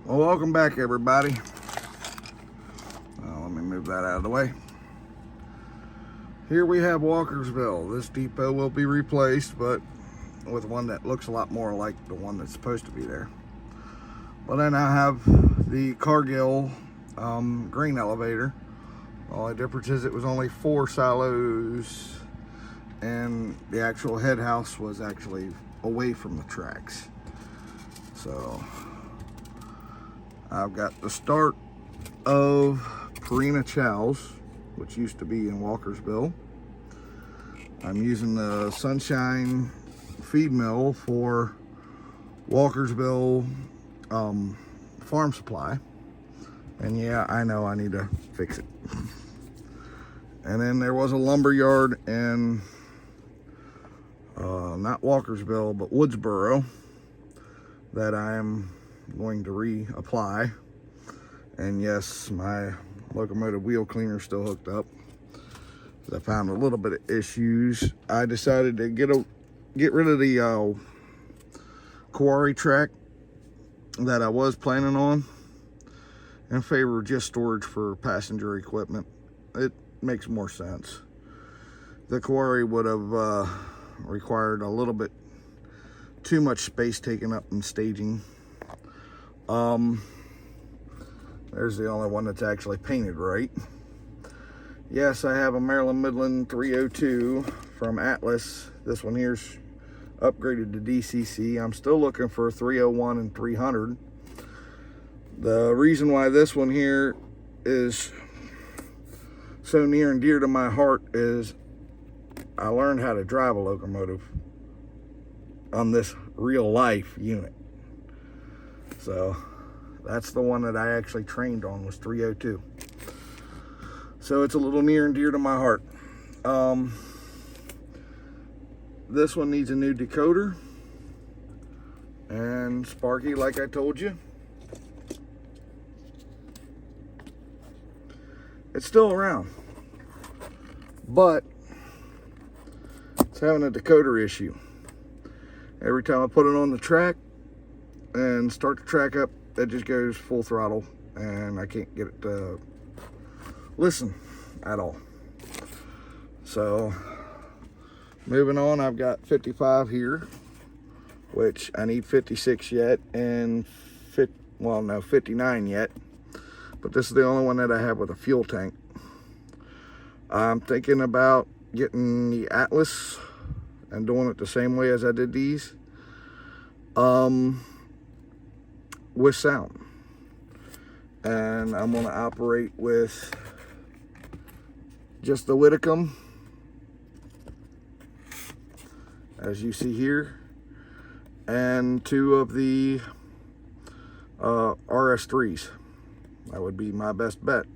Well, welcome back, everybody. Let me move that out of the way. Here we have Walkersville. This depot will be replaced, but with one that looks a lot more like the one that's supposed to be there. But then I have the Cargill grain elevator. All the difference is it was only 4 silos, and the actual head house was actually away from the tracks. So I've got the start of Purina Chow's, which used to be in Walkersville. I'm using the Sunshine feed mill for Walkersville farm supply. And yeah, I know I need to fix it. And then there was a lumber yard in not Walkersville, but Woodsboro, that I am going to reapply. And yes, my locomotive wheel cleaner is still hooked up. I found a little bit of issues. I decided to get rid of the quarry track that I was planning on in favor of just storage for passenger equipment. It makes more sense. The quarry would have required a little bit too much space taken up in staging. There's the only one that's actually painted right. Yes, I have a Maryland Midland 302 from Atlas. This one here's upgraded to DCC. I'm still looking for a 301 and 300. The reason why this one here is so near and dear to my heart is I learned how to drive a locomotive on this real life unit. So that's the one that I actually trained on, was 302. So it's a little near and dear to my heart. This one needs a new decoder. And Sparky, like I told you, it's still around. But it's having a decoder issue. Every time I put it on the track and start the track up, it just goes full throttle and I can't get it to listen at all. So moving on, I've got 55 here, which I need 56 yet, and 59 yet, but this is the only one that I have with a fuel tank. I'm thinking about getting the Atlas and doing it the same way as I did these, with sound. And I'm going to operate with just the Whitcomb, as you see here, and 2 of the RS3s. That would be my best bet.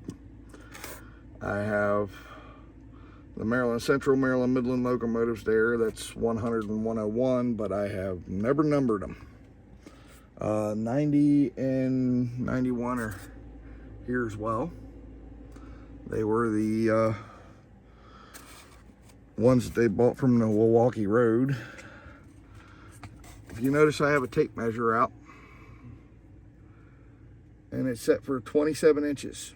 I have the Maryland Central, Maryland Midland locomotives there. That's 100 and 101, but I have never numbered them. 90 and 91 are here as well. They were the ones that they bought from the Milwaukee Road. If you notice, I have a tape measure out, and it's set for 27 inches.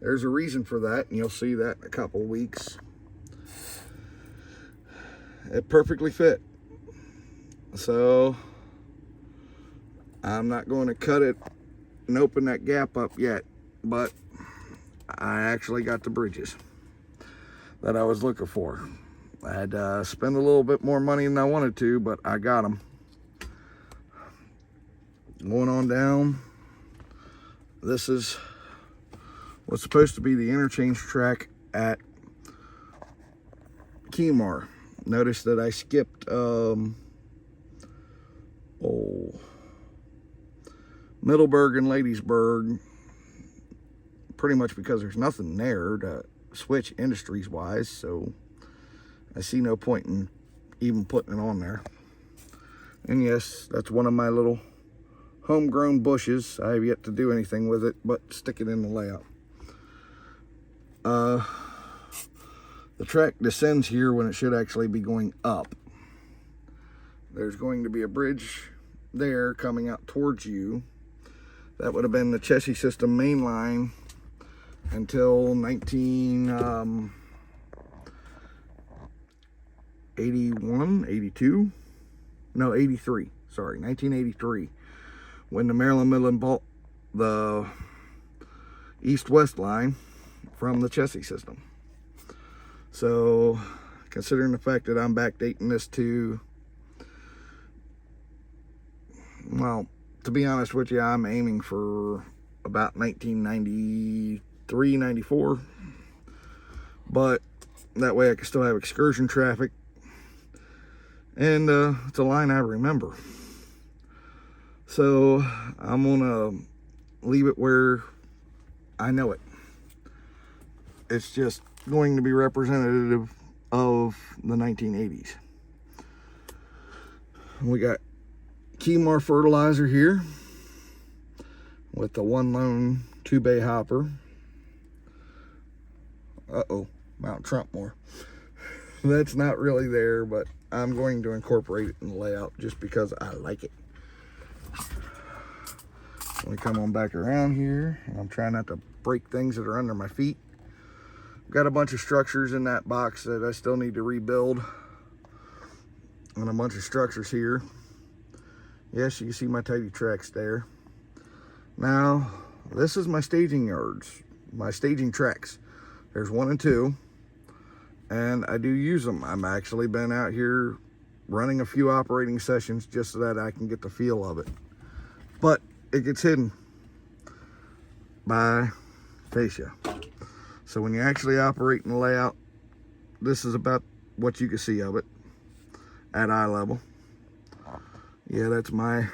There's a reason for that, and you'll see that in a couple weeks. It perfectly fit. So I'm not going to cut it and open that gap up yet, but I actually got the bridges that I was looking for. I had to spend a little bit more money than I wanted to, but I got them. Going on down, this is what's supposed to be the interchange track at Kemar. Notice that I skipped Middleburg and Ladiesburg, pretty much because there's nothing there to switch industries wise, so I see no point in even putting it on there. And yes, that's one of my little homegrown bushes. I have yet to do anything with it but stick it in the layout. The track descends here when it should actually be going up. There's going to be a bridge there coming out towards you That would have been the chassis system main line until 1981, 82? No, 83. Sorry, 1983. When the Maryland Midland bought the east-west line from the chassis system. So, considering the fact that I'm backdating this to, well, to be honest with you, I'm aiming for about 1993, 94. But that way I can still have excursion traffic. And it's a line I remember. So I'm gonna leave it where I know it. It's just going to be representative of the 1980s. We got Kemar fertilizer here with the one lone 2-bay hopper. Mount Trumpmore. That's not really there, but I'm going to incorporate it in the layout just because I like it. We come on back around here, and I'm trying not to break things that are under my feet. I've got a bunch of structures in that box that I still need to rebuild, and a bunch of structures here. Yes, you can see my tidy tracks there. Now, this is my staging yards, my staging tracks. There's 1 and 2, and I do use them. I've actually been out here running a few operating sessions just so that I can get the feel of it. But it gets hidden by fascia. So when you actually operate in the layout, this is about what you can see of it at eye level. Yeah, that's my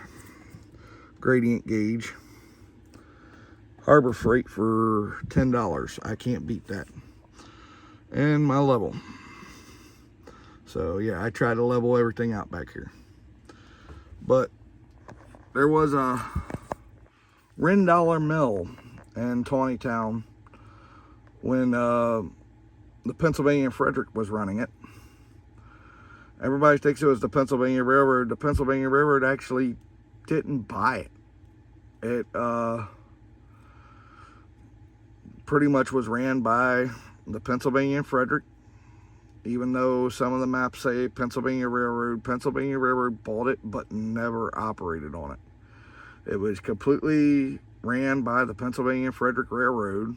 gradient gauge. Harbor Freight for $10. I can't beat that. And my level. So yeah, I try to level everything out back here. But there was a $10 mill in Tawnytown when the Pennsylvania and Frederick was running it. Everybody thinks it was the Pennsylvania Railroad. The Pennsylvania Railroad actually didn't buy it. It pretty much was ran by the Pennsylvania and Frederick. Even though some of the maps say Pennsylvania Railroad bought it but never operated on it. It was completely ran by the Pennsylvania and Frederick Railroad.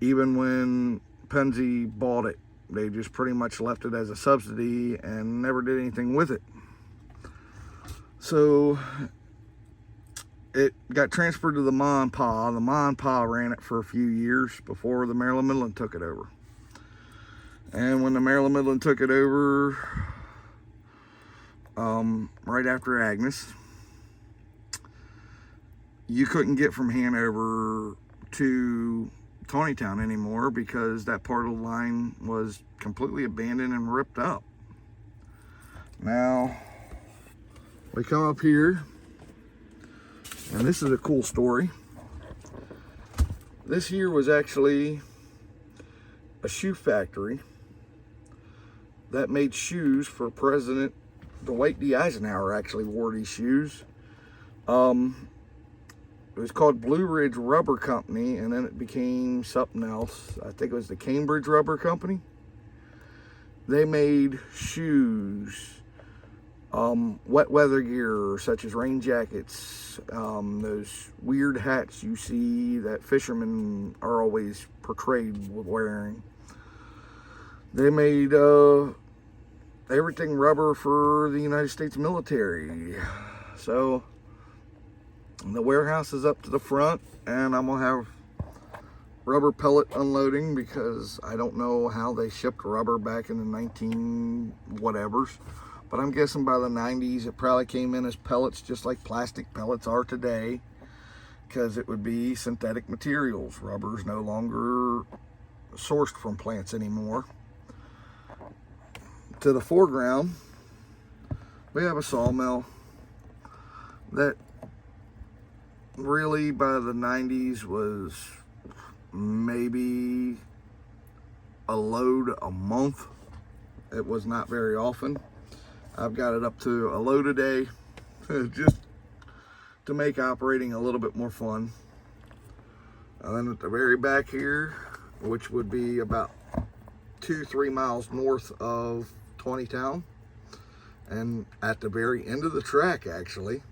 Even when Pennsy bought it, they just pretty much left it as a subsidy and never did anything with it. So it got transferred to the Ma and Pa. The Ma and Pa ran it for a few years before the Maryland Midland took it over. And when the Maryland Midland took it over, right after Agnes, you couldn't get from Hanover to Tawnytown anymore because that part of the line was completely abandoned and ripped up. Now, we come up here, and this is a cool story. This here was actually a shoe factory that made shoes for President Dwight D. Eisenhower. Actually wore these shoes. It was called Blue Ridge Rubber Company, and then it became something else. I think it was the Cambridge Rubber Company. They made shoes, wet weather gear, such as rain jackets, those weird hats you see that fishermen are always portrayed with wearing. They made everything rubber for the United States military. So the warehouse is up to the front, and I'm gonna have rubber pellet unloading because I don't know how they shipped rubber back in the 19 whatevers, but I'm guessing by the 90s it probably came in as pellets, just like plastic pellets are today, because it would be synthetic materials. Rubber is no longer sourced from plants anymore. To the foreground, we have a sawmill that really by the 90s was maybe a load a month. It was not very often. I've got it up to a load a day, just to make operating a little bit more fun. And then at the very back here, which would be about 2-3 miles north of 20 Town, and at the very end of the track, actually,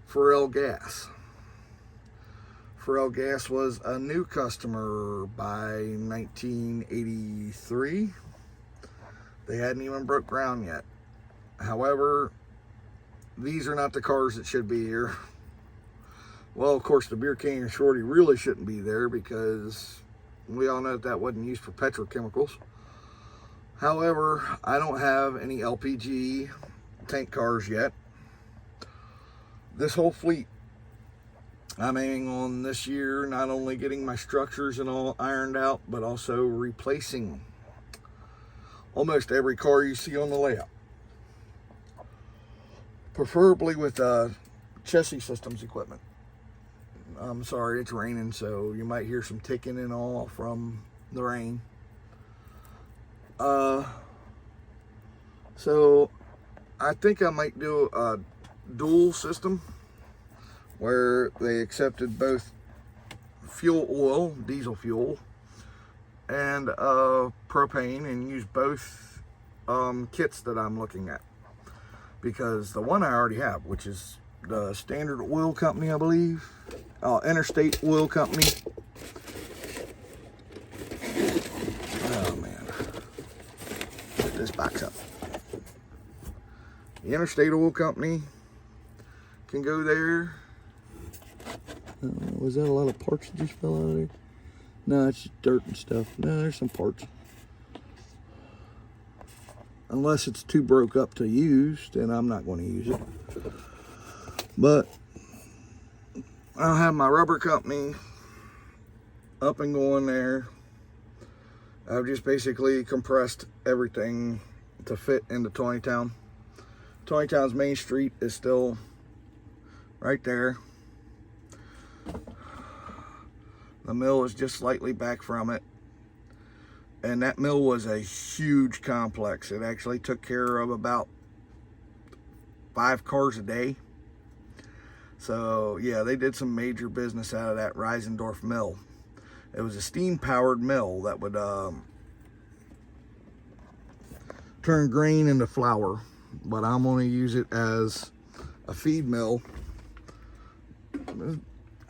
Pharrell Gas. Pharrell Gas was a new customer by 1983. They hadn't even broke ground yet. However, these are not the cars that should be here. Well, of course, the Beer King and Shorty really shouldn't be there because we all know that wasn't used for petrochemicals. However, I don't have any LPG tank cars yet. This whole fleet, I'm aiming on this year not only getting my structures and all ironed out, but also replacing almost every car you see on the layout. Preferably with chassis systems equipment. I'm sorry, it's raining, so you might hear some ticking and all from the rain. So I think I might do a dual system where they accepted both fuel oil, diesel fuel, and propane, and use both kits that I'm looking at. Because the one I already have, which is the Standard Oil Company, I believe, Interstate Oil Company. Oh man, put this box up. The Interstate Oil Company can go there. Was that a lot of parts that just fell out of there? No, it's just dirt and stuff. No, there's some parts. Unless it's too broke up to use, then I'm not going to use it. But I'll have my rubber company up and going there. I've just basically compressed everything to fit into 20 Town. 20 Town's main street is still right there. The mill is just slightly back from it. And that mill was a huge complex. It actually took care of about 5 cars a day. So yeah, they did some major business out of that Reisendorf mill. It was a steam-powered mill that would turn grain into flour. But I'm going to use it as a feed mill.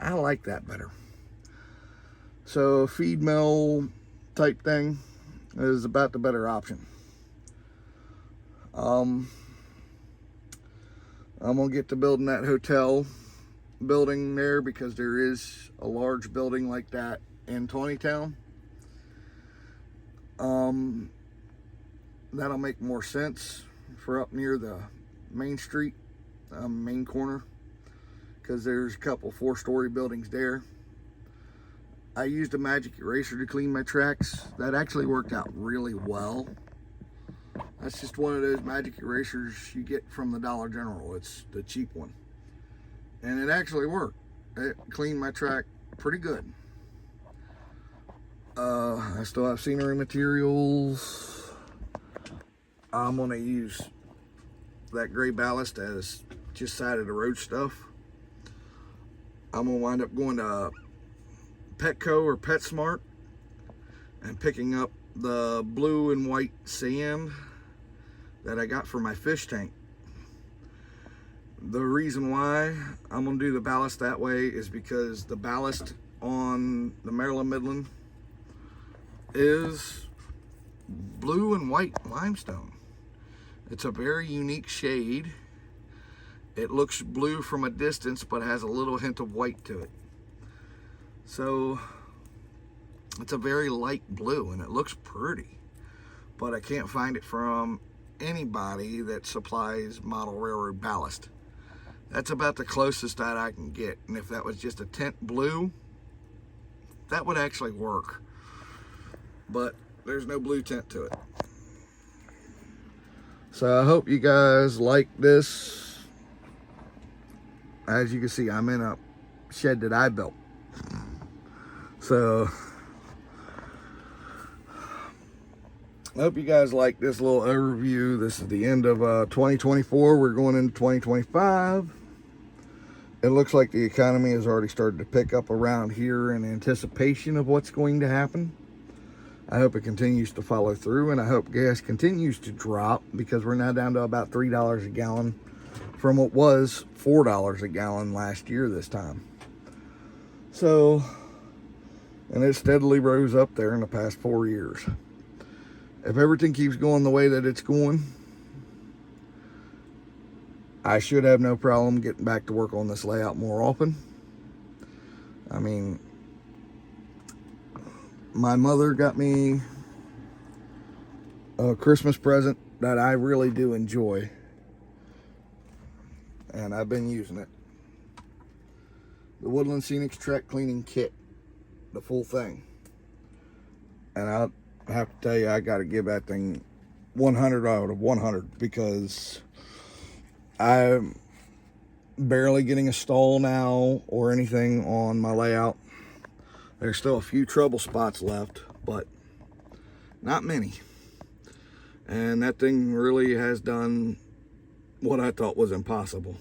I like that better. So a feed mill type thing is about the better option. I'm gonna get to building that hotel building there because there is a large building like that in 20 Town. That'll make more sense for up near the main street, main corner, because there's a couple 4-story buildings there. I used a magic eraser to clean my tracks. That actually worked out really well. That's just one of those magic erasers you get from the Dollar General. It's the cheap one. And it actually worked. It cleaned my track pretty good. I still have scenery materials. I'm gonna use that gray ballast as just side of the road stuff. I'm gonna wind up going to Petco or PetSmart and picking up the blue and white sand that I got for my fish tank. The reason why I'm gonna do the ballast that way is because the ballast on the Maryland Midland is blue and white limestone. It's a very unique shade. It looks blue from a distance but has a little hint of white to it. So it's a very light blue and it looks pretty, but I can't find it from anybody that supplies model railroad ballast. That's about the closest that I can get, and if that was just a tint blue, that would actually work, but there's no blue tint to it. So I hope you guys like this. As you can see, I'm in a shed that I built. So I hope you guys like this little overview. This is the end of 2024. We're going into 2025. it looks like the economy has already started to pick up around here in anticipation of what's going to happen. I hope it continues to follow through, and I hope gas continues to drop, because we're now down to about $3 a gallon from what was $4 a gallon last year this time. So, and it steadily rose up there in the past 4 years. If everything keeps going the way that it's going, I should have no problem getting back to work on this layout more often. I mean, my mother got me a Christmas present that I really do enjoy, and I've been using it. The Woodland Scenic Track Cleaning Kit, the full thing. And I have to tell you, I got to give that thing 100 out of 100, because I'm barely getting a stall now or anything on my layout. There's still a few trouble spots left, but not many. And that thing really has done what I thought was impossible.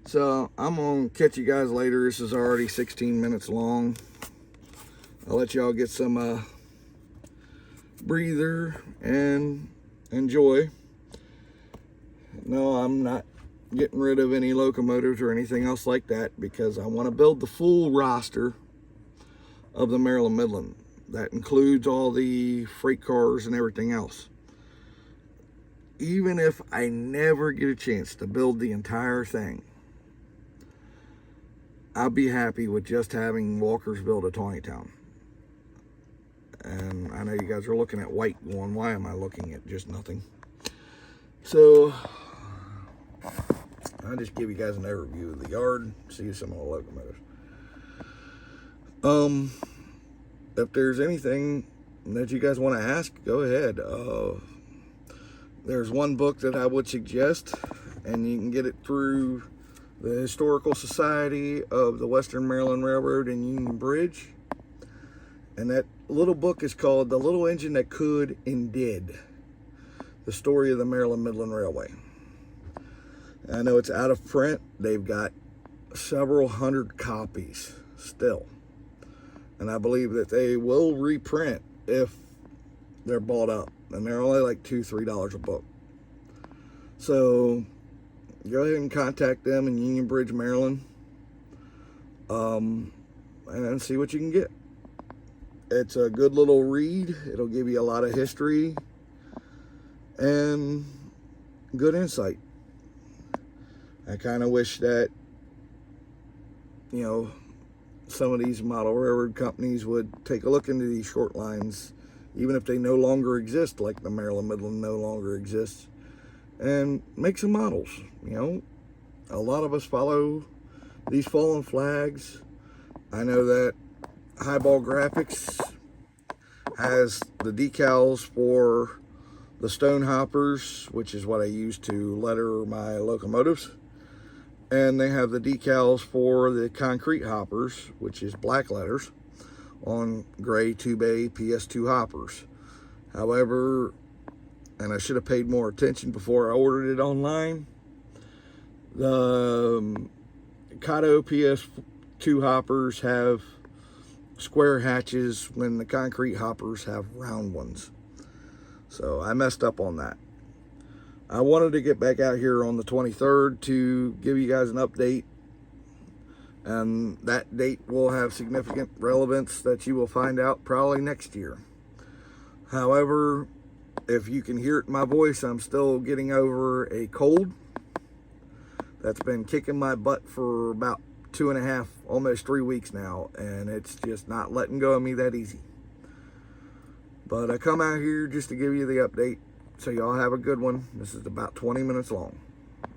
So I'm gonna catch you guys later. This is already 16 minutes long. I'll let y'all get some breather and enjoy. No, I'm not getting rid of any locomotives or anything else like that, because I want to build the full roster of the Maryland Midland. That includes all the freight cars and everything else. Even if I never get a chance to build the entire thing, I'll be happy with just having Walker's build a Tawnytown. And I know you guys are looking at white going, why am I looking at just nothing? So I'll just give you guys an overview of the yard, see some of the locomotives. If there's anything that you guys want to ask, go ahead. There's one book that I would suggest, and you can get it through the Historical Society of the Western Maryland Railroad and Union Bridge. And that little book is called The Little Engine That Could and Did: The Story of the Maryland Midland Railway. I know it's out of print. They've got several hundred copies still. And I believe that they will reprint if they're bought up. And they're only like $2, $3 a book. So go ahead and contact them in Union Bridge, Maryland. And see what you can get. It's a good little read. It'll give you a lot of history and good insight. I kind of wish that, you know, some of these model railroad companies would take a look into these short lines, even if they no longer exist, like the Maryland Midland no longer exists, and make some models. You know, a lot of us follow these fallen flags. I know that Highball Graphics has the decals for the stone hoppers, which is what I use to letter my locomotives. And they have the decals for the concrete hoppers, which is black letters, on gray 2-bay PS2 hoppers. However, and I should have paid more attention before I ordered it online, the Kato PS2 hoppers have square hatches when the concrete hoppers have round ones. So I messed up on that. I wanted to get back out here on the 23rd to give you guys an update, and that date will have significant relevance that you will find out probably next year. However, if you can hear it in my voice, I'm still getting over a cold that's been kicking my butt for about 2.5, almost 3 weeks now, and it's just not letting go of me that easy. But I come out here just to give you the update. So y'all have a good one. This is about 20 minutes long.